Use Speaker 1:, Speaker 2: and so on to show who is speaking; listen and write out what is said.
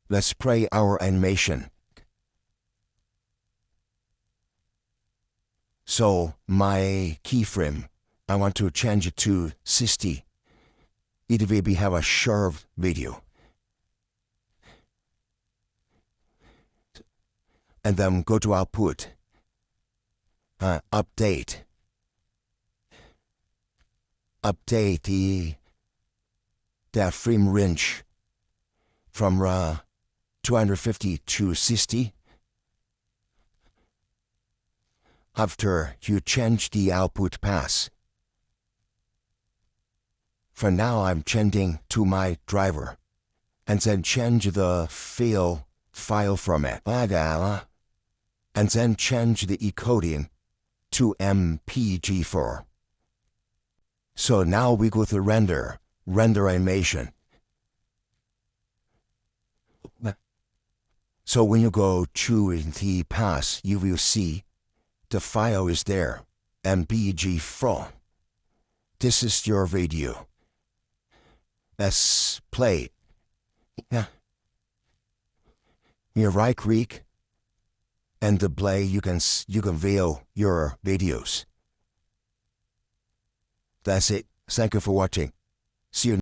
Speaker 1: Let's play our animation. So my keyframe, I want to change it to 60. It will have a short video. And then go to output, update the frame range from 250 to 60. After you change the output path. For now I'm changing to my driver, and then change the file format, and then change the encoding to MPG4. So now we go to render animation. So when you go to the path, you will see the file is there, MPG4. This is your video. Let's play. Yeah. You right click and the play. You can view your videos. That's it. Thank you for watching. See you.